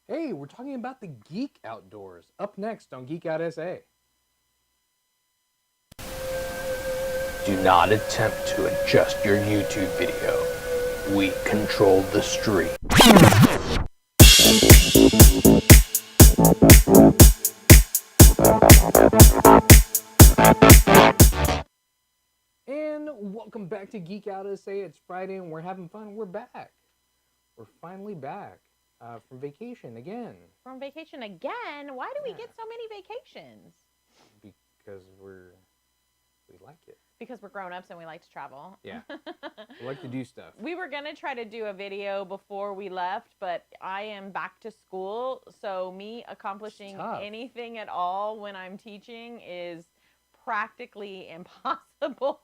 Hey, we're talking about the Geek Outdoors. Up next on Geek Out SA. Do not attempt to adjust your YouTube video. We control the stream. And welcome back to Geek Out SA. It's Friday and we're having fun. We're back. We're finally back from vacation again. From vacation again? Why do we get so many vacations? Because we like it. Because we're grown-ups and we like to travel. Yeah. We like to do stuff. We were going to try to do a video before we left, but I am back to school, so me accomplishing anything at all when I'm teaching is practically impossible.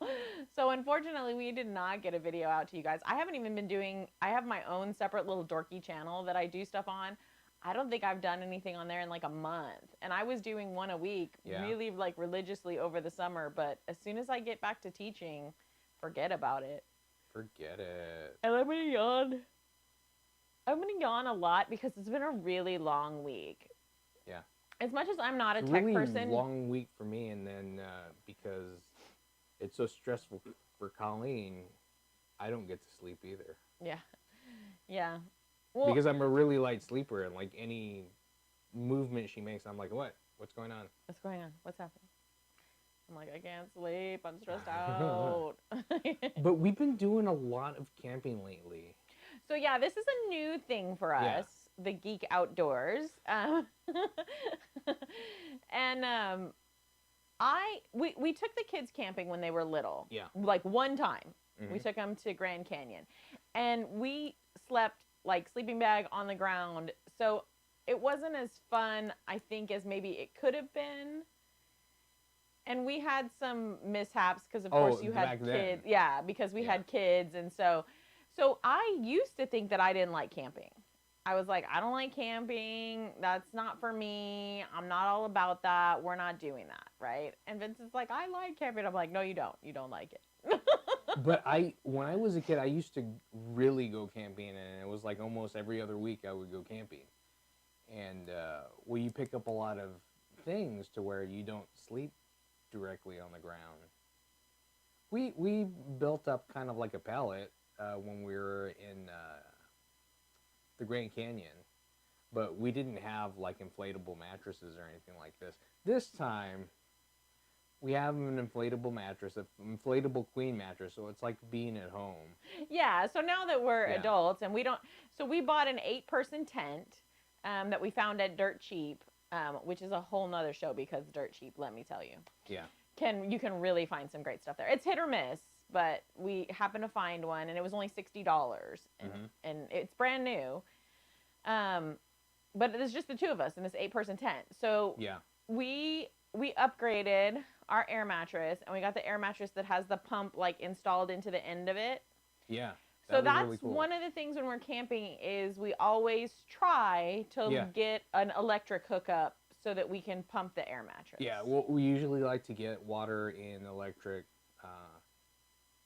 So unfortunately, we did not get a video out to you guys. I haven't even been doing, I have my own separate little dorky channel that I do stuff on. I don't think I've done anything on there in like a month. And I was doing one a week, really like religiously over the summer. But as soon as I get back to teaching, forget about it. Forget it. And I'm going to yawn. I'm going to yawn a lot because it's been a really long week. Yeah. As much as I'm not a tech really person. Long week for me, and then because it's so stressful for Colleen, I don't get to sleep either. Yeah. Yeah. Well, because I'm a really light sleeper, and like any movement she makes, I'm like, what? What's going on? What's going on? What's happening? I'm like, I can't sleep. I'm stressed out. But we've been doing a lot of camping lately. So yeah, this is a new thing for us, the Geek Outdoors. And we took the kids camping when they were little. Yeah. Like one time. Mm-hmm. We took them to Grand Canyon. And we slept like sleeping bag on the ground. So it wasn't as fun, I think, as maybe it could have been. And we had some mishaps because, of course, you had kids. Then. Yeah, because we had kids. And so I used to think that I didn't like camping. I was like, I don't like camping. That's not for me. I'm not all about that. We're not doing that, right? And Vincent's like, I like camping. I'm like, no, you don't. You don't like it. But when I was a kid, I used to really go camping, and it was like almost every other week I would go camping. And you pick up a lot of things to where you don't sleep directly on the ground. We built up kind of like a pallet when we were in the Grand Canyon, but we didn't have like inflatable mattresses or anything like this. This time, we have an inflatable mattress, an inflatable queen mattress, so it's like being at home. Yeah, so now that we're adults and we bought an 8-person tent that we found at Dirt Cheap, which is a whole nother show because Dirt Cheap, let me tell you. Yeah. You can really find some great stuff there. It's hit or miss, but we happened to find one, and it was only $60, and it's brand new. But it's just the two of us in this 8-person tent. So we upgraded our air mattress, and we got the air mattress that has the pump like installed into the end of it. Yeah. So that's really cool. One of the things when we're camping is we always try to get an electric hookup so that we can pump the air mattress. Yeah, well, we usually like to get water in electric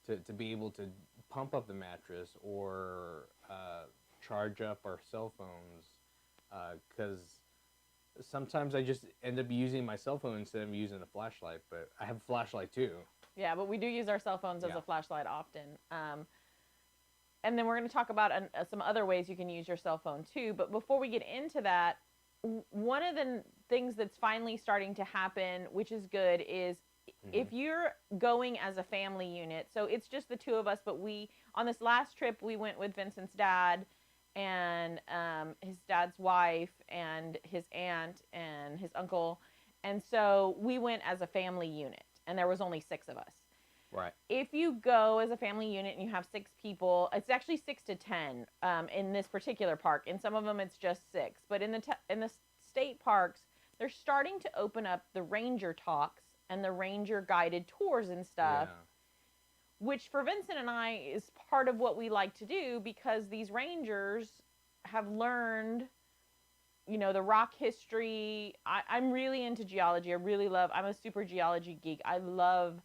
to be able to pump up the mattress or charge up our cell phones, because sometimes I just end up using my cell phone instead of using a flashlight, but I have a flashlight too. Yeah, but we do use our cell phones as a flashlight often. And then we're going to talk about some other ways you can use your cell phone too. But before we get into that, one of the things that's finally starting to happen, which is good, is if you're going as a family unit, so it's just the two of us, but on this last trip, we went with Vincent's dad and his dad's wife and his aunt and his uncle. And so we went as a family unit, and there was only 6 of us. Right. If you go as a family unit and you have 6 people, it's actually 6 to 10 in this particular park. In some of them, it's just 6. But in the state parks, they're starting to open up the ranger talks and the ranger guided tours and stuff, which for Vincent and I is part of what we like to do because these rangers have learned, the rock history. I'm really into geology. I'm a super geology geek. I love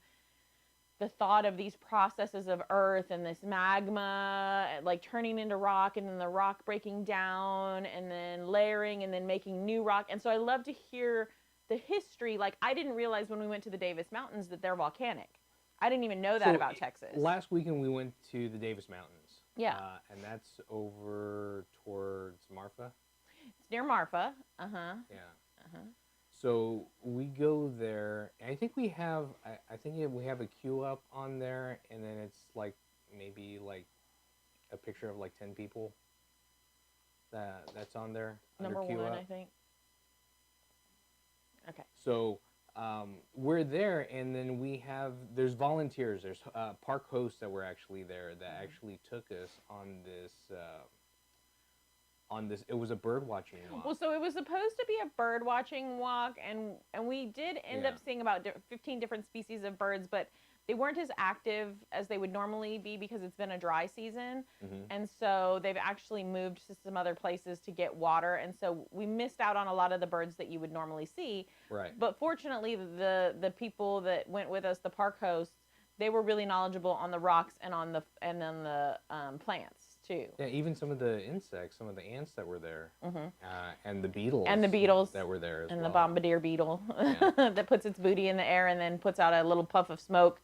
the thought of these processes of Earth and this magma, like turning into rock, and then the rock breaking down, and then layering, and then making new rock. And so I love to hear the history. Like, I didn't realize when we went to the Davis Mountains that they're volcanic. I didn't even know that about Texas. Last weekend we went to the Davis Mountains. Yeah. And that's over towards Marfa. It's near Marfa. Yeah. So we go there. I think we have. I think we have a queue up on there, and then it's like maybe like a picture of like 10 people. That's on there. Number one, I think. Okay. So we're there, and then there's volunteers. There's park hosts that were actually there that actually took us on this. It was a bird watching walk. Well, so it was supposed to be a bird watching walk, and we did end up seeing about 15 different species of birds, but they weren't as active as they would normally be because it's been a dry season. And so they've actually moved to some other places to get water, and so we missed out on a lot of the birds that you would normally see. Right. But fortunately, the people that went with us, the park hosts, they were really knowledgeable on the rocks and on the plants too. Yeah, even some of the insects, some of the ants that were there, and the beetles. That were there as well. And the bombardier beetle that puts its booty in the air and then puts out a little puff of smoke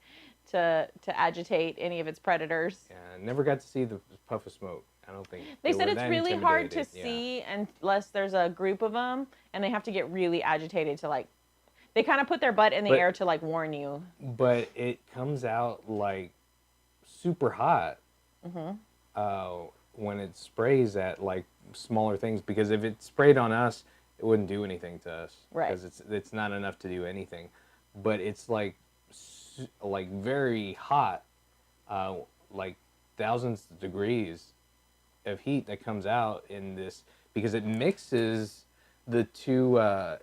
to agitate any of its predators. Yeah, never got to see the puff of smoke. I don't think. They said it's really hard to see unless there's a group of them, and they have to get really agitated to like. They kind of put their butt in the air to like warn you. But it comes out like super hot when it sprays at like smaller things. Because if it sprayed on us, it wouldn't do anything to us. Right. Because it's not enough to do anything. But it's like very hot, like thousands of degrees of heat that comes out in this, because it mixes the two,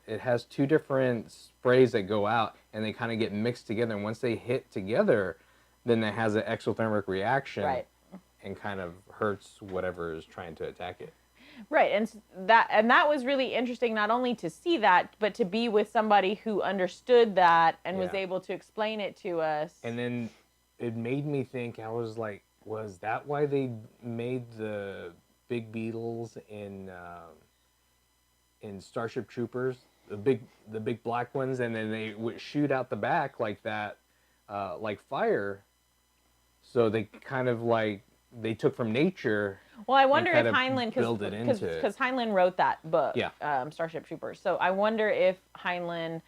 it has two different sprays that go out, and they kind of get mixed together, and once they hit together, then it has an exothermic reaction, and kind of hurts whatever is trying to attack it. Right, and that was really interesting, not only to see that, but to be with somebody who understood that and was able to explain it to us. And then it made me think, I was like, was that why they made the big beetles in Starship Troopers, the big black ones, and then they would shoot out the back like that, like fire? So they kind of like, they took from nature. Well, I wonder if Heinlein, because Heinlein wrote that book, yeah. Starship Troopers. So I wonder if Heinlein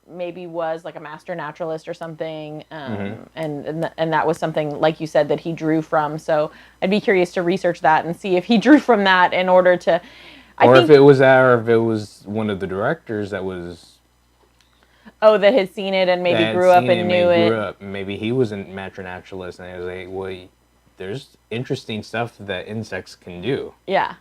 maybe was like a master naturalist or something, and that was something, like you said, that he drew from. So I'd be curious to research that and see if he drew from that in order to. If it was one of the directors that was. Oh, that had seen it and maybe grew up and knew it. Maybe he was a master naturalist, and he was like, well, there's interesting stuff that insects can do. Yeah.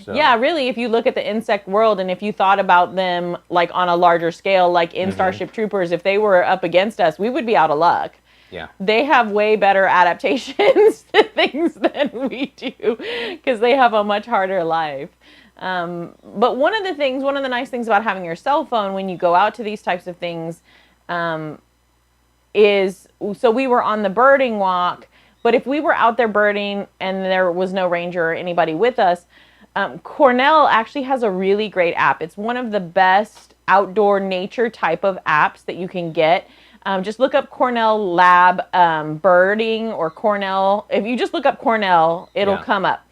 So. Yeah, really, if you look at the insect world, and if you thought about them like on a larger scale, like in Starship Troopers, if they were up against us, we would be out of luck. Yeah. They have way better adaptations to things than we do, because they have a much harder life. But one of the nice things about having your cell phone when you go out to these types of things is, so we were on the birding walk, but if we were out there birding and there was no ranger or anybody with us, Cornell actually has a really great app. It's one of the best outdoor nature type of apps that you can get. Just look up Cornell Lab birding, or Cornell. If you just look up Cornell, it'll come up.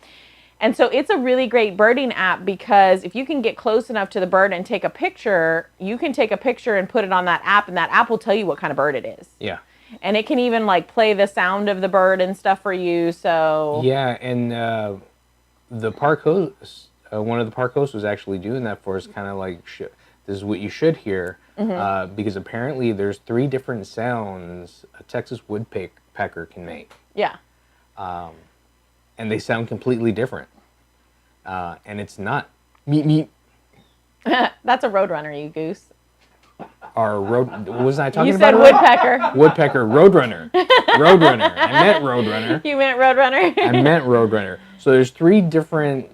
And so it's a really great birding app, because if you can get close enough to the bird and take a picture, you can take a picture and put it on that app, and that app will tell you what kind of bird it is. Yeah. And it can even like play the sound of the bird and stuff for you. So yeah, and the park host, one of the park hosts was actually doing that for us, kind of like, this is what you should hear, because apparently there's 3 different sounds a Texas woodpecker can make. Yeah. And they sound completely different. And it's not meep meep. That's a roadrunner, you goose. What was I talking about? You said woodpecker. Woodpecker, roadrunner. Roadrunner. I meant roadrunner. You meant roadrunner? I meant roadrunner. So there's 3 different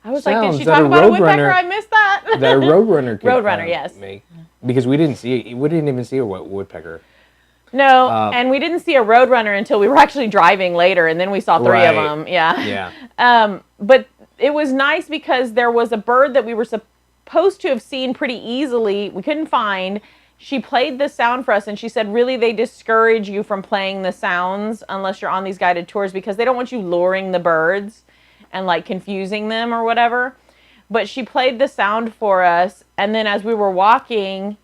I was like, did she talk about a woodpecker? I missed that. That a roadrunner could roadrunner, yes. make. Because we didn't see it. We didn't even see a woodpecker. No, and we didn't see a roadrunner until we were actually driving later, and then we saw three of them. Yeah. But it was nice because there was a bird that we were supposed to have seen pretty easily. We couldn't find. She played the sound for us, and she said, really, they discourage you from playing the sounds unless you're on these guided tours because they don't want you luring the birds and, like, confusing them or whatever. But she played the sound for us, and then as we were walking,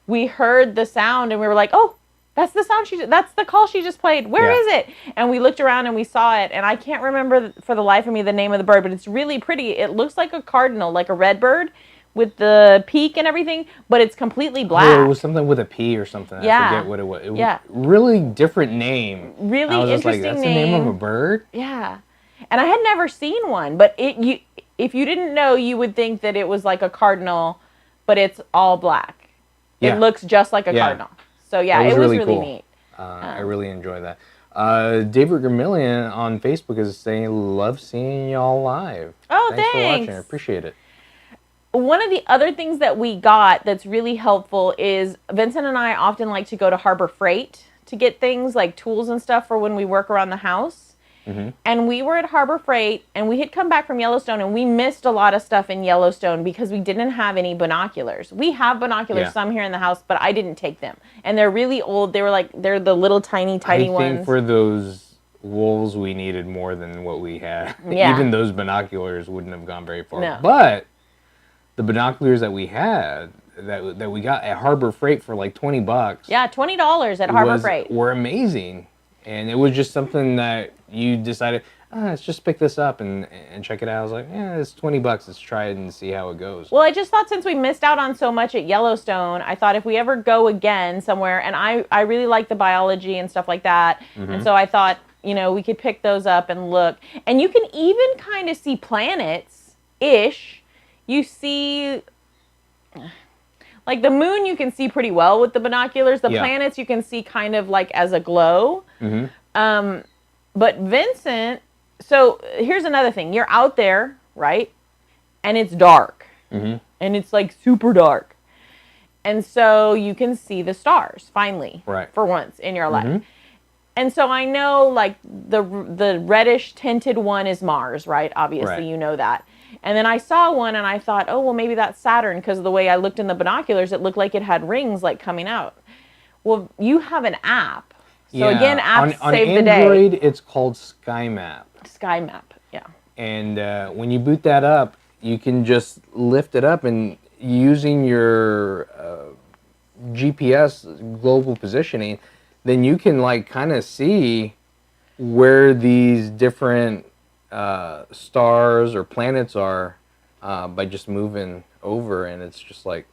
we heard the sound, and we were like, oh, that's the sound that's the call she just played. Where is it? And we looked around, and we saw it, and I can't remember for the life of me the name of the bird, but it's really pretty. It looks like a cardinal, like a red bird, with the peak and everything, but it's completely black. Oh, it was something with a P or something. I forget what it was. It was really different name. Really I was interesting just like, that's name. the name of a bird? Yeah. And I had never seen one, but if you didn't know, you would think that it was like a cardinal, but it's all black. Yeah. It looks just like a cardinal. So yeah, it was really cool. neat. I really enjoy that. David Vermillion on Facebook is saying, love seeing y'all live. Oh, thanks for watching. I appreciate it. One of the other things that we got that's really helpful is Vincent and I often like to go to Harbor Freight to get things like tools and stuff for when we work around the house. Mm-hmm. And we were at Harbor Freight, and we had come back from Yellowstone, and we missed a lot of stuff in Yellowstone because we didn't have any binoculars. We have binoculars, some here in the house, but I didn't take them. And they're really old. They're the little tiny ones. I think for those wolves, we needed more than what we had. Yeah. Even those binoculars wouldn't have gone very far. No. But the binoculars that we had, that we got at Harbor Freight for like $20. Yeah, $20 at Harbor Freight. Were amazing. And it was just something that you decided, let's just pick this up and check it out. I was like, yeah, it's $20. Let's try it and see how it goes. Well, I just thought since we missed out on so much at Yellowstone, I thought if we ever go again somewhere, and I really like the biology and stuff like that. Mm-hmm. And so I thought, we could pick those up and look. And you can even kind of see planets-ish. You see, like the moon you can see pretty well with the binoculars. The planets you can see kind of like as a glow. Mm-hmm. But Vincent, so here's another thing. You're out there, right? And it's dark. Mm-hmm. And it's like super dark. And so you can see the stars, finally, for once in your life. Mm-hmm. And so I know like the reddish tinted one is Mars, right? Obviously, you know that. And then I saw one and I thought, oh, well, maybe that's Saturn because of the way I looked in the binoculars, it looked like it had rings like coming out. Well, you have an app. So again, apps save the day. On Android, it's called SkyMap. SkyMap, yeah. And when you boot that up, you can just lift it up and using your GPS global positioning, then you can like kind of see where these different stars or planets are by just moving over, and it's just like,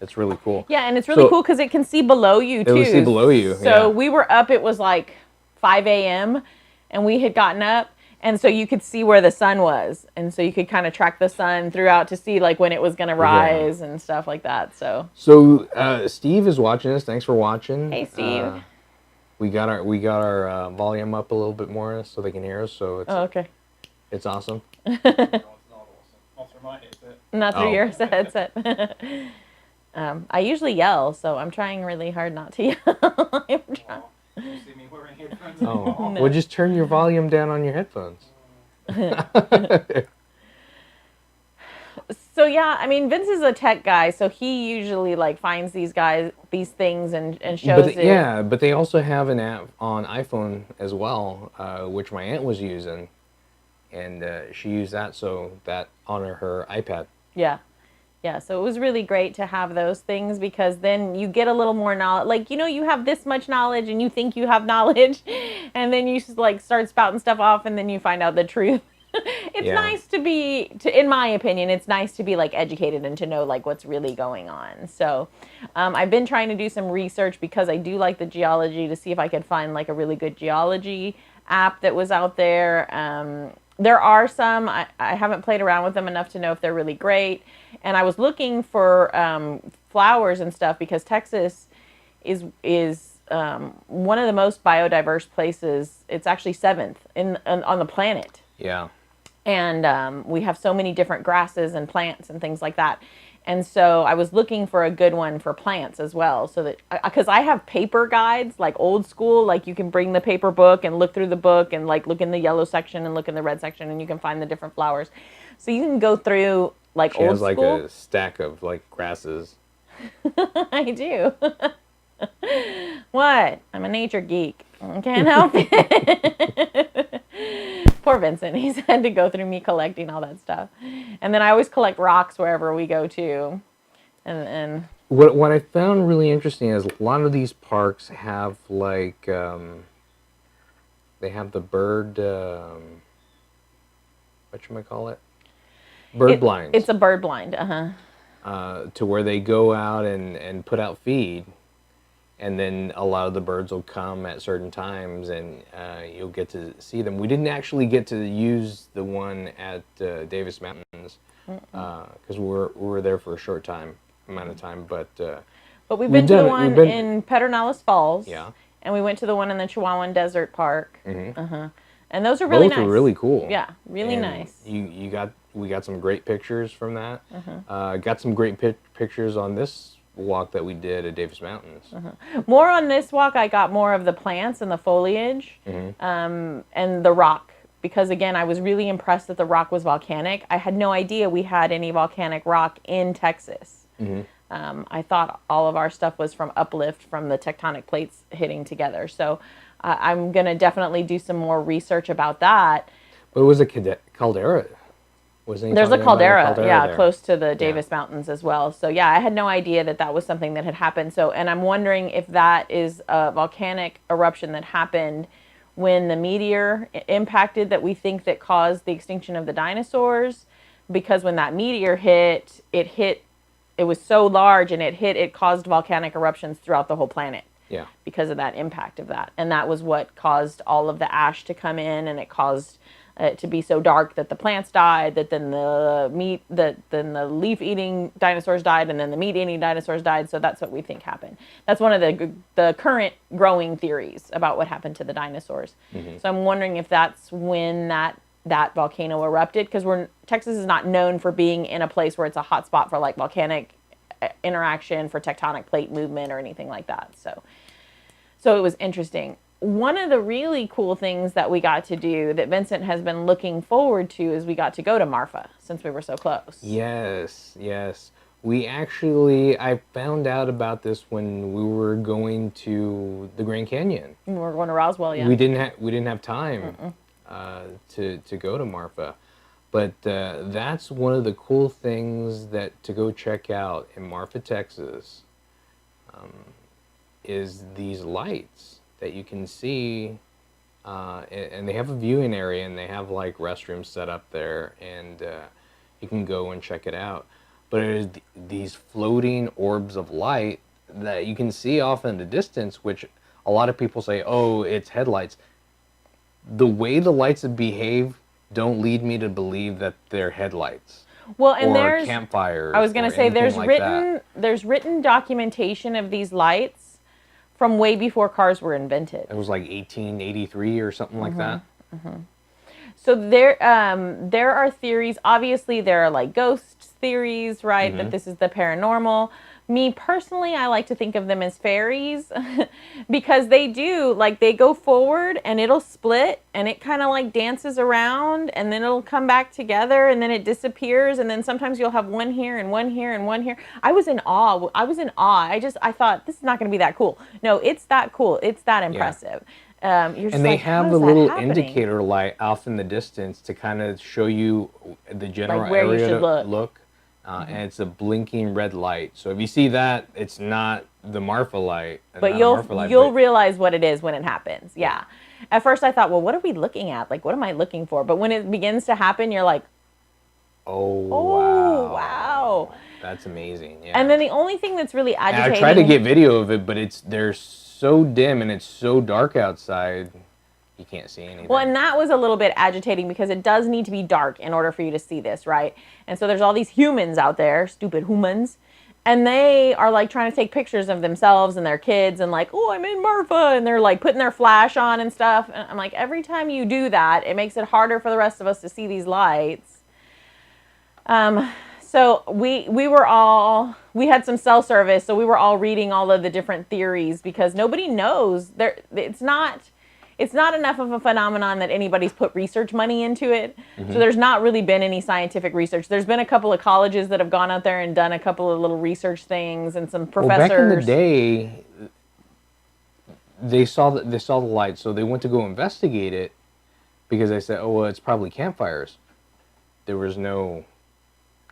it's really cool. Yeah, and it's really cool because it can see below you too. It will see below you. So we were up, it was like 5 a.m. and we had gotten up, and so you could see where the sun was, and so you could kind of track the sun throughout to see like when it was going to rise and stuff like that. So Steve is watching us. Thanks for watching. Hey, Steve. We got our volume up a little bit more so they can hear us. So it's okay. It's awesome. No, it's not awesome. Not through my headset. Not through your headset. I usually yell, so I'm trying really hard not to yell. You see me wearing headphones anymore? Well, just turn your volume down on your headphones. So yeah, I mean, Vince is a tech guy, so he usually like finds these things and shows it. Yeah, but they also have an app on iPhone as well, which my aunt was using, and she used that on her iPad. Yeah. Yeah, so it was really great to have those things because then you get a little more knowledge. Like, you have this much knowledge and you think you have knowledge, and then you like start spouting stuff off, and then you find out the truth. It's nice in my opinion, it's nice to be like educated and to know like what's really going on. So I've been trying to do some research because I do like the geology to see if I could find like a really good geology app that was out there. There are some, I haven't played around with them enough to know if they're really great. And I was looking for flowers and stuff because Texas is one of the most biodiverse places. It's actually 7th on the planet. Yeah. And we have so many different grasses and plants and things like that. And so I was looking for a good one for plants as well, so that, because I have paper guides, like old school, like you can bring the paper book and look through the book and like look in the yellow section and look in the red section and you can find the different flowers. So you can go through like She old has like school. a stack of like grasses. I do. What? I'm a nature geek. I can't help it. Poor Vincent. He's had to go through me collecting all that stuff. And then I always collect rocks wherever we go to. And What I found really interesting is a lot of these parks have like they have the bird whatchamacallit? Bird blinds. It's a bird blind, to where they go out and put out feed, and then a lot of the birds will come at certain times, and you'll get to see them. We didn't actually get to use the one at Davis Mountains because we were there for a short amount of time, but we've been to the one in Pedernales Falls. Yeah. And we went to the one in the Chihuahuan Desert Park. Mm-hmm. And those are really nice. Both are really cool. Yeah, really nice. We got some great pictures from that. Got some great pictures on this walk that we did at Davis Mountains. More on this walk, I got more of the plants and the foliage and the rock. Because again, I was really impressed that the rock was volcanic. I had no idea we had any volcanic rock in Texas. I thought all of our stuff was from uplift from the tectonic plates hitting together. So I'm going to definitely do some more research about that. But it was a caldera. There's a caldera, yeah, there. close to the Davis Mountains as well. So yeah, I had no idea that was something that had happened. So, and I'm wondering if that is a volcanic eruption that happened when the meteor impacted that we think that caused the extinction of the dinosaurs. Because when that meteor hit, it was so large and it caused volcanic eruptions throughout the whole planet. Yeah. Because of that impact of that. And that was what caused all of the ash to come in, and it caused it to be so dark that the plants died, that then the leaf-eating dinosaurs died, and then the meat-eating dinosaurs died. So that's what we think happened. That's one of the current growing theories about what happened to the dinosaurs. So I'm wondering if that's when that volcano erupted, because Texas is not known for being in a place where it's a hot spot for like volcanic interaction, for tectonic plate movement or anything like that. So it was interesting. One of the really cool things that we got to do that Vincent has been looking forward to is we got to go to Marfa since we were so close. Yes. I found out about this when we were going to the Grand Canyon. We were going to Roswell, yeah. We didn't have time to go to Marfa. But that's one of the cool things to go check out in Marfa, Texas, is these lights that you can see, and they have a viewing area, and they have like restrooms set up there, and you can go and check it out. But it is these floating orbs of light that you can see off in the distance, which a lot of people say, oh, it's headlights. The way the lights behave don't lead me to believe that they're headlights. Well, and or there's campfires. I was going to say there's like written documentation of these lights from way before cars were invented. It was like 1883 or something like that. So there are theories. Obviously, there are like ghost theories, right? That this is the paranormal. Me personally, I like to think of them as fairies because they go forward and it'll split and it kind of like dances around and then it'll come back together and then it disappears, and then sometimes you'll have one here and one here and one here. I was in awe. I thought this is not going to be that cool. No, it's that cool. It's that impressive. And they have a little indicator light off in the distance to kind of show you the general like where area you should look. And it's a blinking red light. So if you see that, it's not the Marfa light. But you'll realize what it is when it happens. Yeah. At first I thought, well, what are we looking at? Like, what am I looking for? But when it begins to happen, you're like, oh wow. That's amazing. Yeah. And then the only thing that's really agitating. And I tried to get video of it, but they're so dim and it's so dark outside. You can't see anything. Well, and that was a little bit agitating because it does need to be dark in order for you to see this, right? And so there's all these humans out there, stupid humans, and they are like trying to take pictures of themselves and their kids and like, oh, I'm in Marfa, and they're like putting their flash on and stuff. And I'm like, every time you do that, it makes it harder for the rest of us to see these lights. So we had some cell service, so we were all reading all of the different theories because nobody knows. It's not enough of a phenomenon that anybody's put research money into it. So there's not really been any scientific research. There's been a couple of colleges that have gone out there and done a couple of little research things, and some professors. Well, back in the day, they saw the light, so they went to go investigate it because they said, "Oh, well, it's probably campfires." There was no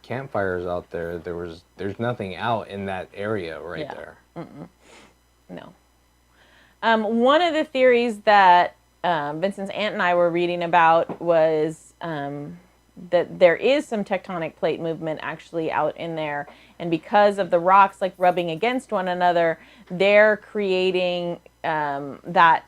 campfires out there. There's nothing out in that area there. No. One of the theories that Vincent's aunt and I were reading about was that there is some tectonic plate movement actually out in there, and because of the rocks like rubbing against one another, they're creating that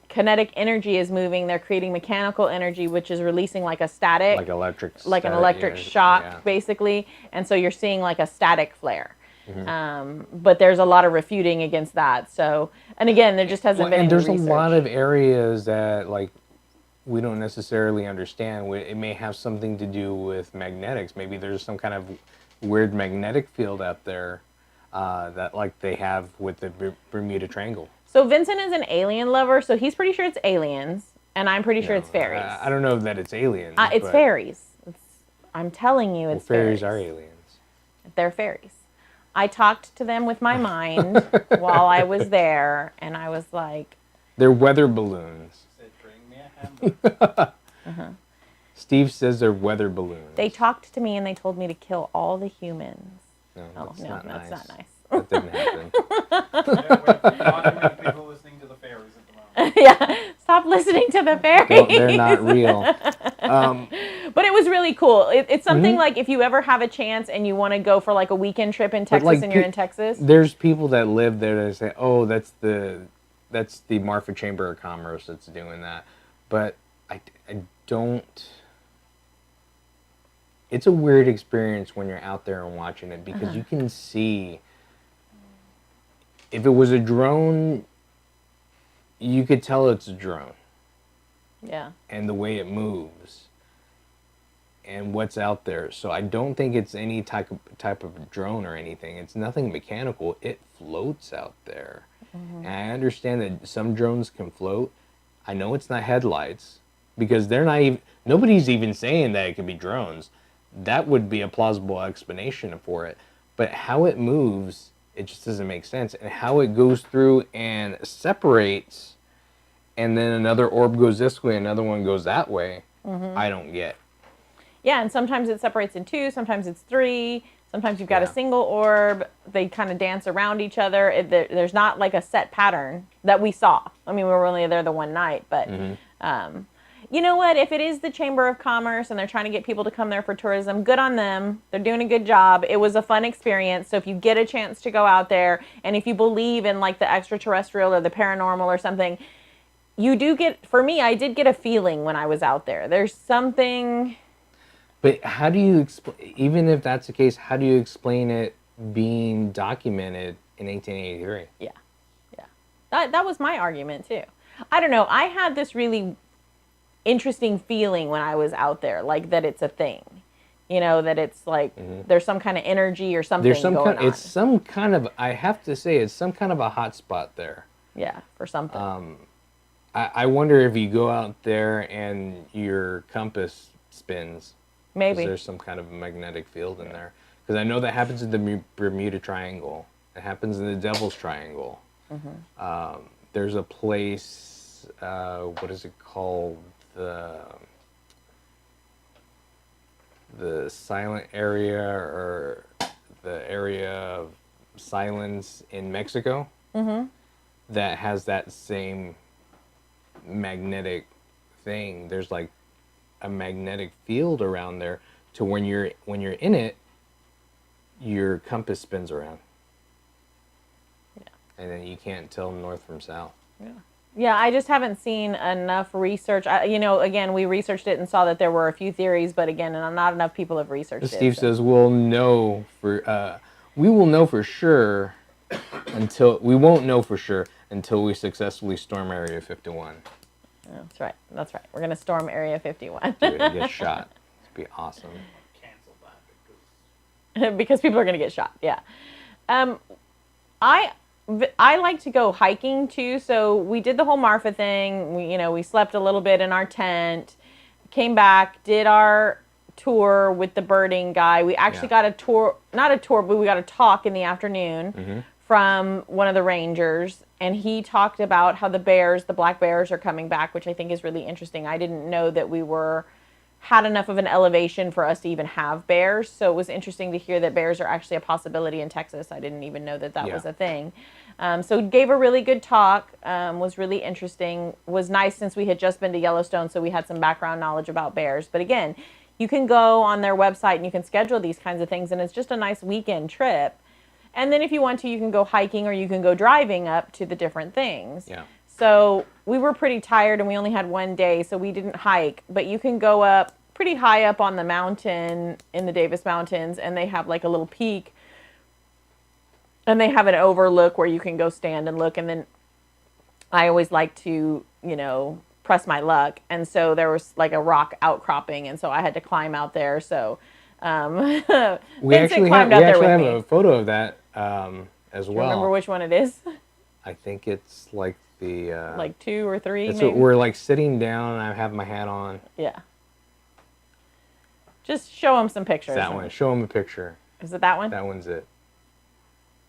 kinetic energy is moving. They're creating mechanical energy, which is releasing like a static, like an electric shock, basically. And so you're seeing like a static flare. But there's a lot of refuting against that. So, and again, there just hasn't been any research. And there's a lot of areas that like we don't necessarily understand. It may have something to do with magnetics. Maybe there's some kind of weird magnetic field out there that like they have with the Bermuda Triangle. So Vincent is an alien lover, so he's pretty sure it's aliens, and I'm pretty sure it's fairies. I don't know that it's aliens. It's fairies. I'm telling you, it's fairies. Fairies Are aliens. They're fairies. I talked to them with my mind while I was there, and I was like... They're weather balloons. Said, bring me a hamburger. Steve says they're weather balloons. They talked to me, and they told me to kill all the humans. No, that's not nice. That's not nice. That didn't happen. Not many people listening to the fairies at the moment. Yeah, stop listening to the fairies. They're not real. But it was really cool. It's something like if you ever have a chance and you want to go for like a weekend trip in Texas and you're in Texas. There's people that live there that say, "Oh, that's the Marfa Chamber of Commerce that's doing that," but I don't. It's a weird experience when you're out there and watching it because you can see. If it was a drone, you could tell it's a drone. Yeah. And the way it moves. And what's out there. So I don't think it's any type of drone or anything. It's nothing mechanical. It floats out there. And I understand that some drones can float. I know it's not headlights because they're not even, nobody's even saying that it could be drones. That would be a plausible explanation for it. But how it moves, it just doesn't make sense. And how it goes through and separates, and then another orb goes this way, another one goes that way, I don't get. Yeah, and sometimes it separates in two, sometimes it's three, sometimes you've got a single orb. They kind of dance around each other. There's not like a set pattern that we saw. I mean, we were only there the one night, but you know what? If it is the Chamber of Commerce and they're trying to get people to come there for tourism, good on them. They're doing a good job. It was a fun experience. So if you get a chance to go out there, and if you believe in like the extraterrestrial or the paranormal or something, you do get, for me, I did get a feeling when I was out there. There's something... But how do you, even if that's the case, how do you explain it being documented in 1883? Yeah. That was my argument too. I don't know. I had this really interesting feeling when I was out there, like that it's a thing. You know, that it's like there's some kind of energy or something going on. It's some kind of, I have to say, it's some kind of a hot spot there. Yeah, for something. I wonder if you go out there and your compass spins. Maybe. There's some kind of magnetic field in there. Because I know that happens in the Bermuda Triangle. It happens in the Devil's Triangle. There's a place, what is it called? The silent area, or the area of silence in Mexico, that has that same magnetic thing. There's like a magnetic field around there to when you're in it, your compass spins around. And then you can't tell north from south. Yeah, I just haven't seen enough research. You know, again, we researched it and saw that there were a few theories, but again, not enough people have researched it. Steve says we will know for sure until we successfully storm Area 51. That's right. We're gonna storm Area 51. Dude, get shot. It'd be awesome. Cancel that because because people are going to get shot. Yeah. I like to go hiking too. So we did the whole Marfa thing. We slept a little bit in our tent, came back, did our tour with the birding guy. We actually got a tour, not a tour, but we got a talk in the afternoon from one of the rangers. And he talked about how the black bears are coming back, which I think is really interesting. I didn't know that we had enough of an elevation for us to even have bears. So it was interesting to hear that bears are actually a possibility in Texas. I didn't even know that was a thing. So gave a really good talk, was really interesting, was nice since we had just been to Yellowstone, so we had some background knowledge about bears. But again, you can go on their website and you can schedule these kinds of things, and it's just a nice weekend trip. And then if you want to, you can go hiking or you can go driving up to the different things. Yeah. So we were pretty tired and we only had one day, so we didn't hike. But you can go up pretty high up on the mountain in the Davis Mountains, and they have like a little peak. And they have an overlook where you can go stand and look. And then I always like to, press my luck. And so there was like a rock outcropping, and so I had to climb out there. So we actually have a photo of that as well. Remember which one it is? I think it's like the like 2 or 3. Maybe? We're like sitting down, and I have my hat on. Yeah. Just show them some pictures. That one. Show them a picture. Is it that one? That one's it.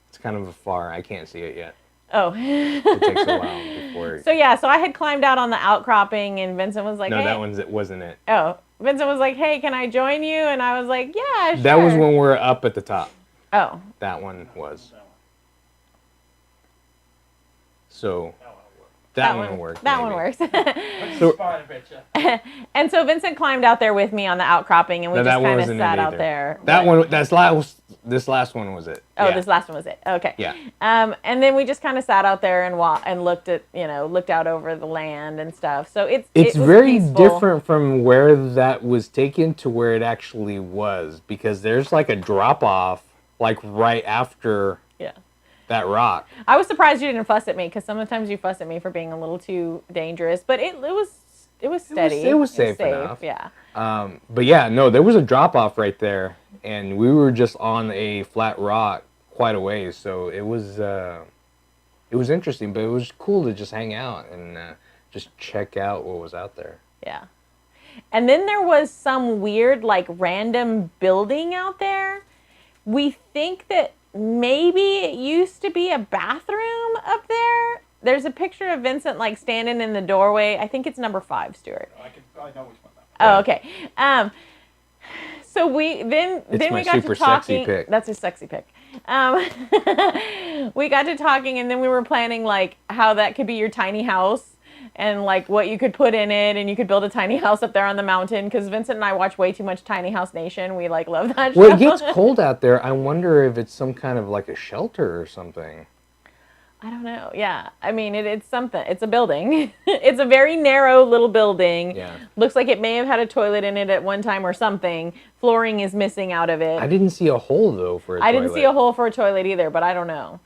It's kind of far. I can't see it yet. Oh. It takes a while before. So I had climbed out on the outcropping, and Vincent was like, "No, hey. that wasn't it." Oh, Vincent was like, "Hey, can I join you?" And I was like, "Yeah, sure." That was when we're up at the top. Oh. That one was. So. That one works. That one works. So, and so Vincent climbed out there with me on the outcropping, and we just kind of sat out there. This last one was it. Oh, yeah. This last one was it. Okay. Yeah. And then we just kind of sat out there and looked out over the land and stuff. So it's very peaceful. Different from where that was taken to where it actually was, because there's like a drop off like right after. Yeah. That rock. I was surprised you didn't fuss at me, because sometimes you fuss at me for being a little too dangerous, but it was steady. It was safe enough. Yeah. But yeah, no, there was a drop off right there, and we were just on a flat rock quite a ways, so it was interesting, but it was cool to just hang out and just check out what was out there. Yeah. And then there was some weird, like, random building out there. We think that maybe it used to be a bathroom up there. There's a picture of Vincent like standing in the doorway. I think it's number 5, Stuart. I know which one. Oh, okay. So we got to talking. Pick. That's a sexy pick. We got to talking, and then we were planning like how that could be your tiny house, and like what you could put in it, and you could build a tiny house up there on the mountain, because Vincent and I watch way too much Tiny House Nation. We like love that show. Well, it gets cold out there. I wonder if it's some kind of like a shelter or something. I don't know. Yeah. I mean, it's something. It's a building. It's a very narrow little building. Yeah. Looks like it may have had a toilet in it at one time or something. Flooring is missing out of it. I didn't see a hole though for a toilet. I didn't see a hole for a toilet either, but I don't know.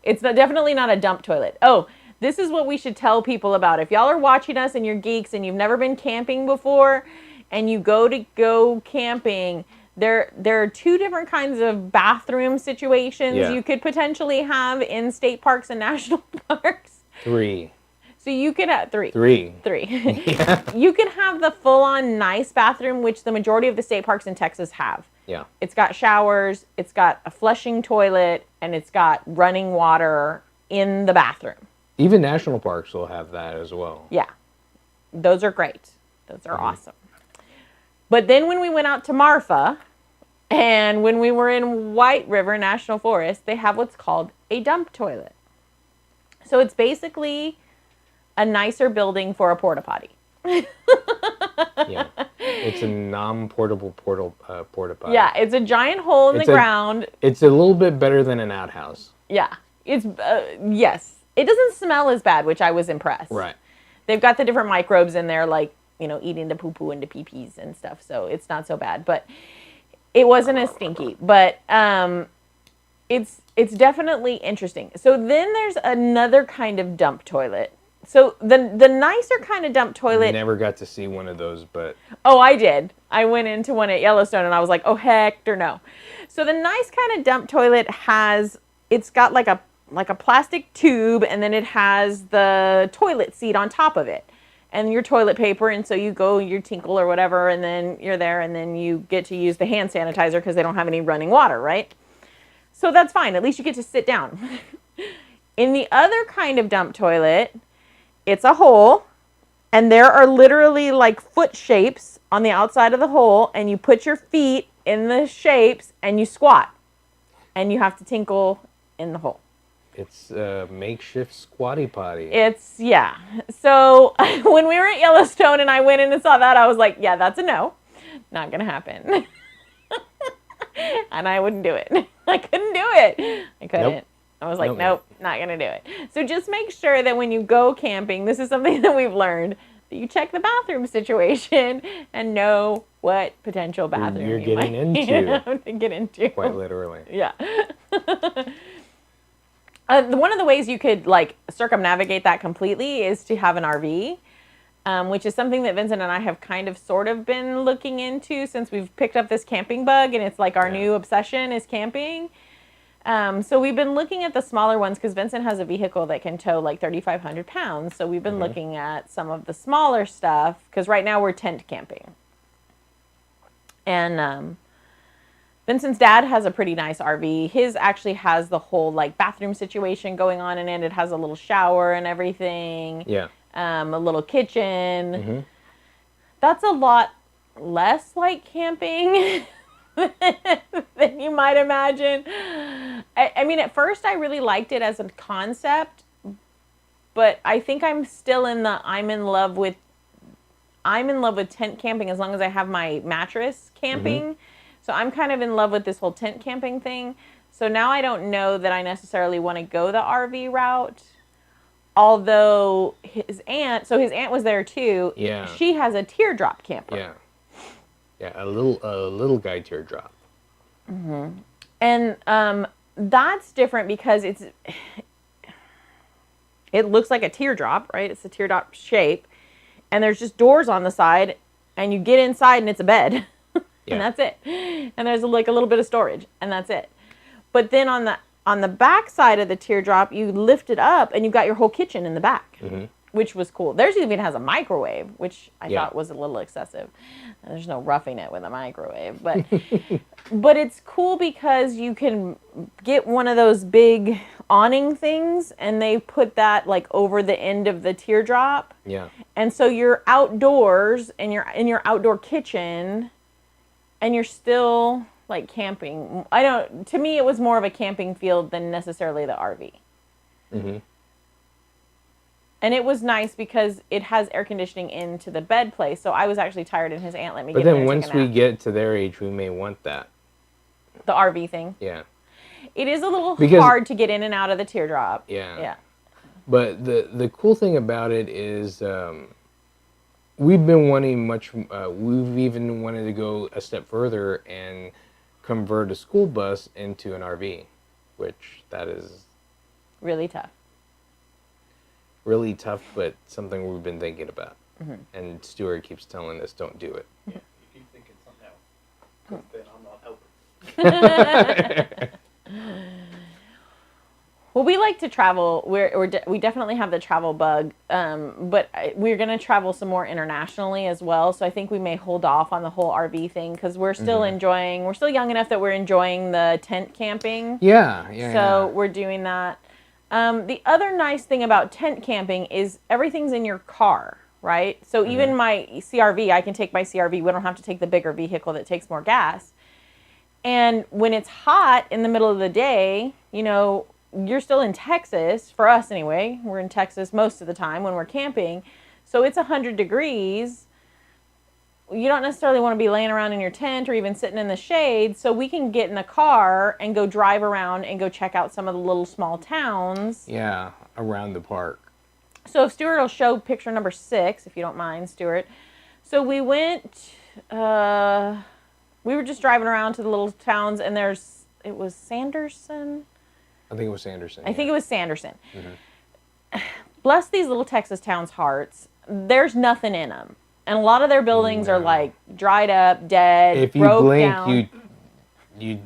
It's definitely not a dump toilet. Oh, this is what we should tell people about. If y'all are watching us and you're geeks and you've never been camping before, and you go camping, there are 2 different kinds of bathroom situations you could potentially have in state parks and national parks. 3. So you could have 3. 3. Yeah. You can have the full-on nice bathroom, which the majority of the state parks in Texas have. Yeah. It's got showers, it's got a flushing toilet, and it's got running water in the bathroom. Even national parks will have that as well. Yeah. Those are great. Those are awesome. But then when we went out to Marfa, and when we were in White River National Forest, they have what's called a dump toilet. So it's basically a nicer building for a porta potty. Yeah. It's a non-portable porta potty. Yeah, it's a giant hole in the ground. It's a little bit better than an outhouse. Yeah. It's, yes. It doesn't smell as bad, which I was impressed. Right. They've got the different microbes in there, like, eating the poo-poo and the pee-pees and stuff, so it's not so bad. But it wasn't as stinky. But it's definitely interesting. So then there's another kind of dump toilet. So the nicer kind of dump toilet. Never got to see one of those, but Oh, I did. I went into one at Yellowstone and I was like, oh heck no. So the nice kind of dump toilet it's got like a plastic tube, and then it has the toilet seat on top of it and your toilet paper, and so you go your tinkle or whatever, and then you're there, and then you get to use the hand sanitizer because they don't have any running water, right? So that's fine. At least you get to sit down. In the other kind of dump toilet, it's a hole, and there are literally like foot shapes on the outside of the hole, and you put your feet in the shapes and you squat, and you have to tinkle in the hole. it's a makeshift squatty potty. Yeah. So when we were at Yellowstone and I went in and saw that, I was like, yeah, that's a no. Not going to happen. And I wouldn't do it. I couldn't do it. I couldn't. Nope. I was like, nope, not going to do it. So just make sure that when you go camping, this is something that we've learned, that you check the bathroom situation and know what potential bathroom you're getting into. To get into. Quite literally. Yeah. One of the ways you could like circumnavigate that completely is to have an RV, which is something that Vincent and I have kind of sort of been looking into since we've picked up this camping bug, and it's like our new obsession is camping. So we've been looking at the smaller ones because Vincent has a vehicle that can tow like 3,500 pounds. So we've been looking at some of the smaller stuff because right now we're tent camping. And Vincent's dad has a pretty nice RV. His actually has the whole like bathroom situation going on in it. It has a little shower and everything. Yeah. A little kitchen. That's a lot less like camping than you might imagine. I mean, at first I really liked it as a concept, but I think I'm still in the I'm in love with tent camping as long as I have my mattress camping. So I'm kind of in love with this whole tent camping thing. So now I don't know that I necessarily want to go the RV route. Although his aunt was there too. Yeah. She has a teardrop camper. Yeah. Yeah, a little guy teardrop. And that's different because it looks like a teardrop, right? It's a teardrop shape, and there's just doors on the side, and you get inside and it's a bed. And that's it. And there's like a little bit of storage, and that's it. But then on the back side of the teardrop, you lift it up, and you've got your whole kitchen in the back, which was cool. Theirs even has a microwave, which I thought was a little excessive. There's no roughing it with a microwave, but but it's cool because you can get one of those big awning things, and they put that like over the end of the teardrop. Yeah. And so you're outdoors, and you're in your outdoor kitchen, and you're still like camping. To me, it was more of a camping field than necessarily the RV. And it was nice because it has air conditioning into the bed place. So I was actually tired, and his aunt let me get in there. But then once we get to their age, we may want that. The RV thing? Yeah. It is a little hard to get in and out of the teardrop. Yeah. Yeah. But the cool thing about it is we've been wanting we've even wanted to go a step further and convert a school bus into an RV, which that is really tough. Really tough, but something we've been thinking about. And Stuart keeps telling us, don't do it. Yeah, you keep thinking something else. Then I'm not helping. Well, we like to travel. We definitely have the travel bug, but we're going to travel some more internationally as well. So I think we may hold off on the whole RV thing because we're still we're still young enough that we're enjoying the tent camping. Yeah. So we're doing that. The other nice thing about tent camping is everything's in your car, right? So even my CRV, I can take my CRV. We don't have to take the bigger vehicle that takes more gas. And when it's hot in the middle of the day, you're still in Texas, for us anyway. We're in Texas most of the time when we're camping. So it's 100 degrees. You don't necessarily want to be laying around in your tent or even sitting in the shade. So we can get in the car and go drive around and go check out some of the little small towns. Yeah, around the park. So if Stuart will show picture number 6, if you don't mind, Stuart. So we went, we were just driving around to the little towns, and it was Sanderson. I think it was Sanderson. I think it was Sanderson. bless these little Texas towns' hearts, there's nothing in them. And a lot of their buildings are like dried up, dead, If you broke blink, down. you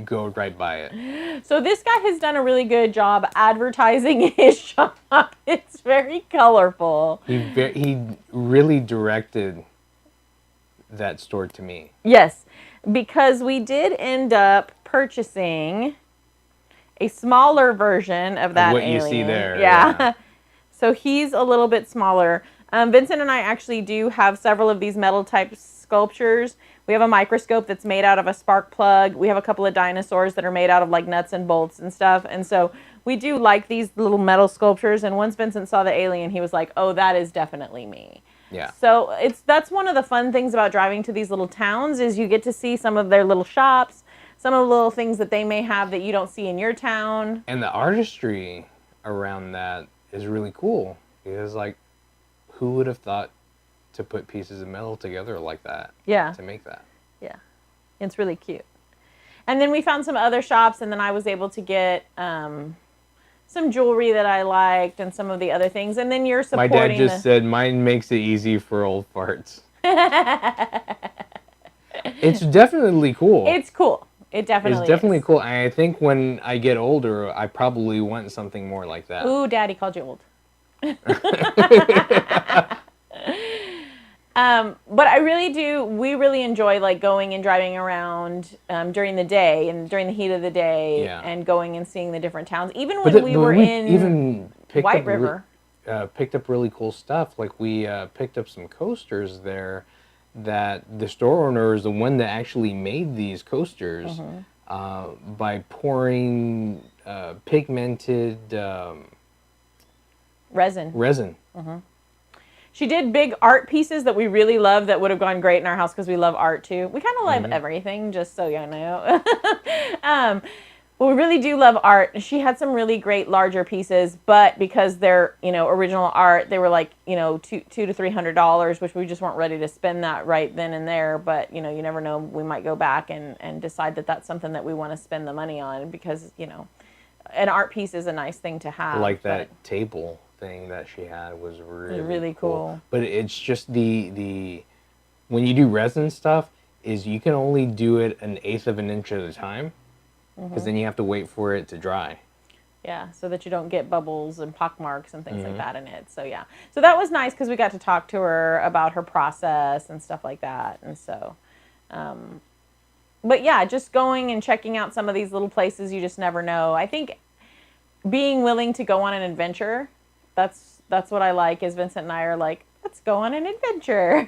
go right by it. So this guy has done a really good job advertising his shop. It's very colorful. He really directed that store to me. Yes, because we did end up purchasing a smaller version of that what alien. you see there. Yeah. So he's a little bit smaller. Vincent and I actually do have several of these metal type sculptures. We have a microscope that's made out of a spark plug. We have a couple of dinosaurs that are made out of like nuts and bolts and stuff. And so we do like these little metal sculptures. And once Vincent saw the alien, he was like, oh, that is definitely me. Yeah. So that's one of the fun things about driving to these little towns is you get to see some of their little shops, some of the little things that they may have that you don't see in your town. And the artistry around that is really cool. Because like, who would have thought to put pieces of metal together like that? Yeah. To make that. Yeah. It's really cute. And then we found some other shops, and then I was able to get some jewelry that I liked and some of the other things. And then you're supporting. My dad just said, mine makes it easy for old farts. It's definitely cool. It's cool. It definitely It's definitely is. cool. And I think when I get older, I probably want something more like that. Ooh, Daddy called you old. But I really do. We really enjoy like going and driving around during the day and during the heat of the day, and going and seeing the different towns. Even when we were in even White River, picked up really cool stuff. Like we picked up some coasters there. That the store owner is the one that actually made these coasters by pouring pigmented resin. Mm-hmm. She did big art pieces that we really love that would have gone great in our house because we love art too. We kind of love everything, just so you know. But we really do love art. She had some really great larger pieces, but because they're, original art, they were like, $200 to $300, which we just weren't ready to spend that right then and there. But, you never know. We might go back and decide that that's something that we want to spend the money on because, an art piece is a nice thing to have. Like that table thing that she had was really cool. But it's just the when you do resin stuff is you can only do it 1/8 of an inch at a time. Because then you have to wait for it to dry. Yeah, so that you don't get bubbles and pock marks and things like that in it. So yeah, so that was nice because we got to talk to her about her process and stuff like that. And so, but yeah, just going and checking out some of these little places, you just never know. I think being willing to go on an adventure, that's what I like. Is Vincent and I are like, let's go on an adventure,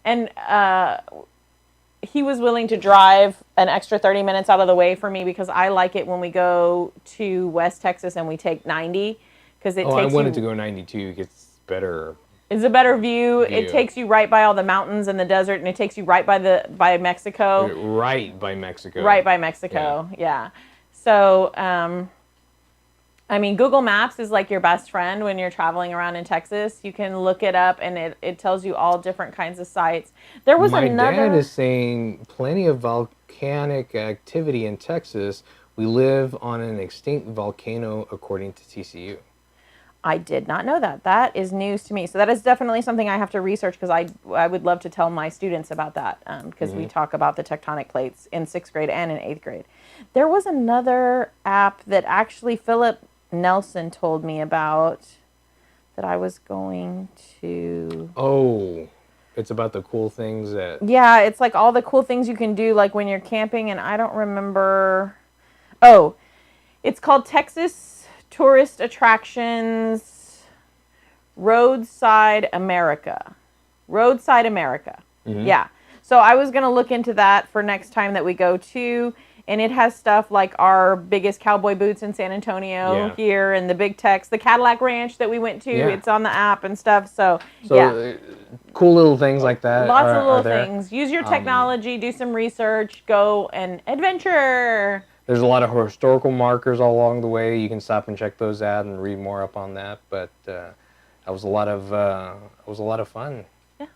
and he was willing to drive an extra 30 minutes out of the way for me because I like it when we go to West Texas and we take 90 because it takes I wanted to go 92 because it's better. It's a better view. It takes you right by all the mountains and the desert, and it takes you right by Mexico. Right by Mexico. Right by Mexico. Yeah. So, Google Maps is like your best friend when you're traveling around in Texas. You can look it up, and it tells you all different kinds of sites. There was My dad is saying plenty of volcanic activity in Texas. We live on an extinct volcano, according to TCU. I did not know that. That is news to me. So that is definitely something I have to research because I would love to tell my students about that because we talk about the tectonic plates in 6th grade and in 8th grade. There was another app that actually Philip Nelson told me about that I was going to... Oh, it's about the cool things that... Yeah, it's like all the cool things you can do like when you're camping, and I don't remember... Oh, it's called Texas Tourist Attractions Roadside America. Roadside America. Yeah. So I was going to look into that for next time that we go to... And it has stuff like our biggest cowboy boots in San Antonio here, and the Big Tex, the Cadillac Ranch that we went to. It's on the app and stuff. So yeah, cool little things like that. Lots of little things. Use your technology, do some research, go and adventure. There's a lot of historical markers all along the way. You can stop and check those out and read more up on that. But that was a lot of fun. Yeah,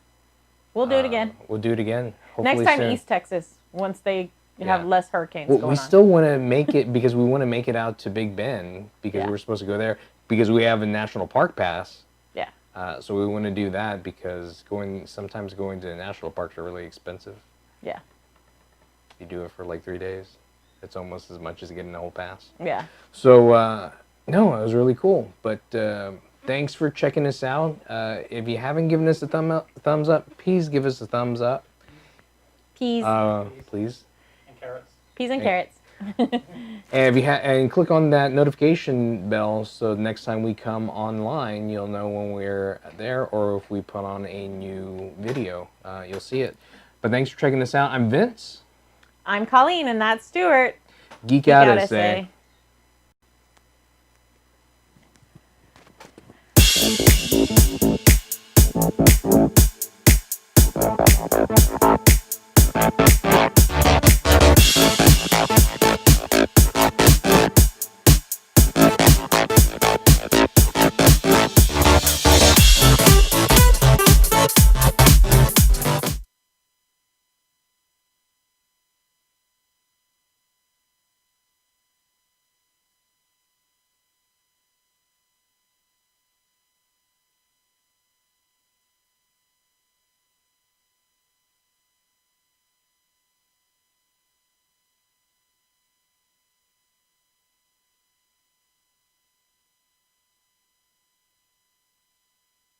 we'll do it again. We'll do it again. Hopefully next time, soon. East Texas, once they have less hurricanes going on. We still want to make it because we want to make it out to Big Bend because we're supposed to go there because we have a national park pass. Yeah. So we want to do that because sometimes going to the national parks are really expensive. Yeah. You do it for like 3 days. It's almost as much as getting the whole pass. Yeah. So, no, it was really cool. But thanks for checking us out. If you haven't given us a thumbs up, please give us a thumbs up. Peas. Please. And carrots. Peas and carrots. And if and click on that notification bell so next time we come online, you'll know when we're there, or if we put on a new video, you'll see it. But thanks for checking us out. I'm Vince. I'm Colleen, and that's Stuart. Geek Out Essay. Essay.